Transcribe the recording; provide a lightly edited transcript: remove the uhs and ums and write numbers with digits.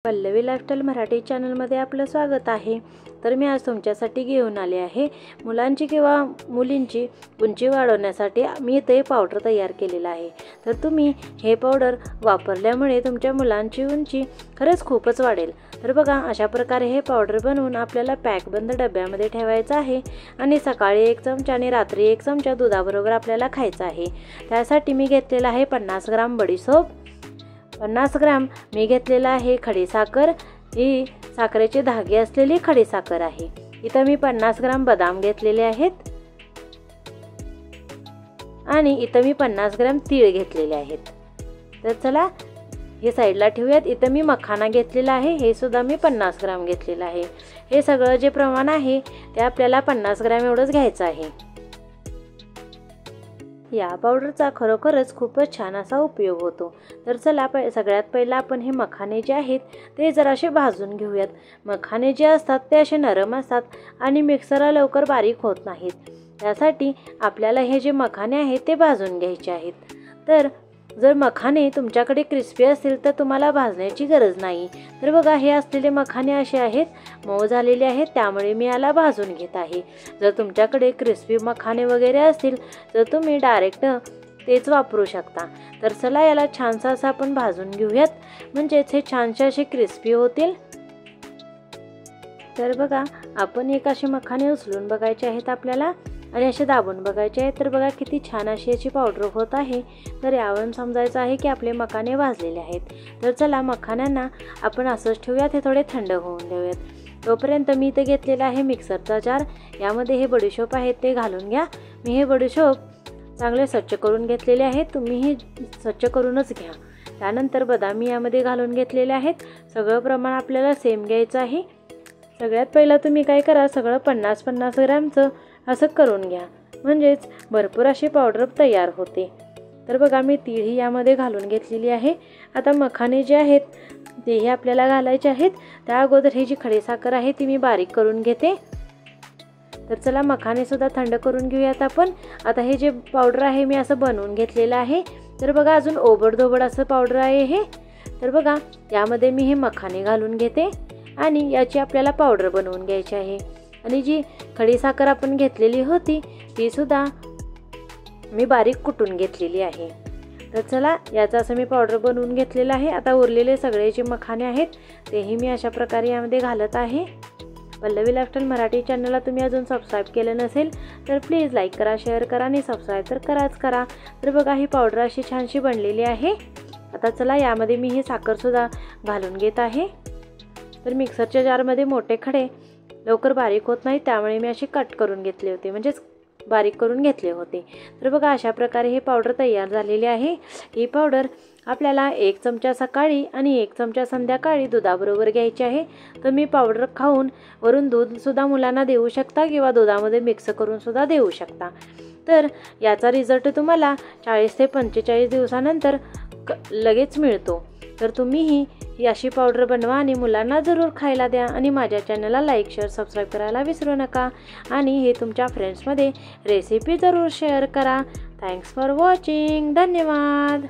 Pallavi lifestyle Marathi चॅनलमध्ये आपलं स्वागत आहे। तर मी आज तुमच्यासाठी घेऊन आले आहे मुलांची किंवा मुलींची उंची वाढवण्यासाठी मी इथे पावडर तयार केलेला आहे। तर तुम्ही हे पावडर वापरल्यामुळे तुमच्या मुलांची उंची खरंच खूपच वाढेल। तर बघा, अशा प्रकारे हे पावडर बनवून आपल्याला पॅक बंद डब्यामध्ये ठेवायचं आहे आणि सकाळी 1 चमचा आणि रात्री 1 चमचा दुधाबरोबर आपल्याला खायचं आहे। त्यासाठी मी घेतलेला आहे 50 ग्राम बडीशोप, 50 ग्राम मी घेतलेला आहे खडीसाखर, ही साखरेचे धागे असलेली खडीसाखर आहे। इथं मी 50 ग्राम बदाम घेतलेले आहेत आणि इथं मी 50 ग्राम तीळ घेतलेले आहेत। तर चला हे साईडला ठेवूयात। इथं मी मखाना घेतलेला आहे, हे सुद्धा मी 50 ग्राम घेतलेला आहे। हे सगळं जे प्रमाण आहे ते आपल्याला 50 ग्राम एवढंच घ्यायचं आहे। या पावडरचा खरोखरच खूपच छान असा उपयोग होतो। तर चला सगळ्यात पहिला आपण हे मखाने जे आहेत ते जराशे भाजून घेऊयात। मखाने जे असतात ते असे नरम असतात आणि मिक्सरला लवकर बारीक होत नाहीत। त्यासाठी आपल्याला हे जे मखाने आहेत ते भाजून घ्यायचे आहेत। तर जर मखाने तुमच्याकडे क्रिस्पी असतील तर तुम्हाला भाजण्याची गरज नाही। तर बघा, हे असलेले मखाने असे आहेत, मऊ झालेले आहेत, त्यामुळे मी याला भाजून घेत आहे। जर तुमच्याकडे क्रिस्पी मखाने वगैरे असतील तर तुम्ही डायरेक्ट तेच वापरू शकता। तर चला याला छानसा असा आपण भाजून घेऊयात, म्हणजेच हे छानसे असे क्रिस्पी होतील। तर बघा, आपण एक असे मखाने उचलून बघायचे आहेत आपल्याला आणि असे दाबून बघायचे आहेत। तर बघा किती छान अशी याची पावडर होत आहे। तर यावरून समजायचं आहे की आपले मखाने भाजलेले आहेत। तर चला मखान्यांना आपण असंच ठेवूयात, हे थोडे थंड होऊन देऊयात। तोपर्यंत मी इथे घेतलेला आहे मिक्सरचा जार, यामध्ये हे बडीशोप आहेत ते घालून घ्या। मी हे बडीशोप चांगले स्वच्छ करून घेतलेले आहेत, तुम्हीही स्वच्छ करूनच घ्या। त्यानंतर बदाम यामध्ये घालून घेतलेले आहेत। सगळं प्रमाण आपल्याला सेम घ्यायचं आहे। सगळ्यात पहिला तुम्ही काय करा, सगळं 50-50 ग्रॅमचं असं करून घ्या, म्हणजेच भरपूर अशी पावडर तयार होते। तर बघा, मी तीळही यामध्ये घालून घेतलेली आहे। आता मखाने जे आहेत तेही आपल्याला घालायचे आहेत। त्या अगोदर ही जी खडीसाखर आहे ती मी बारीक करून घेते। तर चला मखाने सुद्धा थंड करून घेऊयात आपण। आता हे जे पावडर आहे मी असं बनवून घेतलेलं आहे। तर बघा, अजून ओबडधोबड असं पावडर आहे हे। तर बघा, यामध्ये मी हे मखाने घालून घेते आणि याची आपल्याला पावडर बनवून घ्यायची आहे। आणि जी खडीसाखर आपण घेतलेली होती ती सुद्धा मी बारीक कुटून घेतलेली आहे। तर चला याचा असं मी पावडर बनवून घेतलेलं आहे। आता उरलेले सगळे जे मखाने आहेत तेही मी अशा प्रकारे यामध्ये घालत आहे। पल्लवी लाईफस्टाईल मराठी चॅनलला तुम्ही अजून सबस्क्राईब केलं नसेल तर प्लीज लाईक करा, शेअर करा आणि सबस्क्राईब तर कराच करा। तर बघा, ही पावडर अशी छानशी बनलेली आहे। आता चला यामध्ये मी ही साखरसुद्धा घालून घेत आहे। तर मिक्सरच्या जारमध्ये मोठे खडे लवकर बारीक होत नाही, त्यामुळे मी असे कट करून घेतले होते, म्हणजेच बारीक करून घेतले होते। तर बघा, अशा प्रकारे हे पावडर तयार झालेली आहे। ही पावडर आपल्याला 1 चमचा सकाळी आणि 1 चमचा संध्याकाळी दुधाबरोबर घ्यायची आहे। तर मी पावडर खाऊन वरून दूधसुद्धा मुलांना देऊ शकता किंवा दुधामध्ये मिक्स करून सुद्धा देऊ शकता। तर याचा रिझल्ट तुम्हाला 40 ते 45 दिवसानंतर लगेच मिळतो। तर तुम्हीही ही अशी पावडर बनवा आणि मुलांना जरूर खायला द्या आणि माझ्या चॅनलला लाईक, शेअर, सबस्क्राईब करायला विसरू नका आणि हे तुमच्या फ्रेंड्समध्ये रेसिपी जरूर शेअर करा। Thanks for watching. धन्यवाद।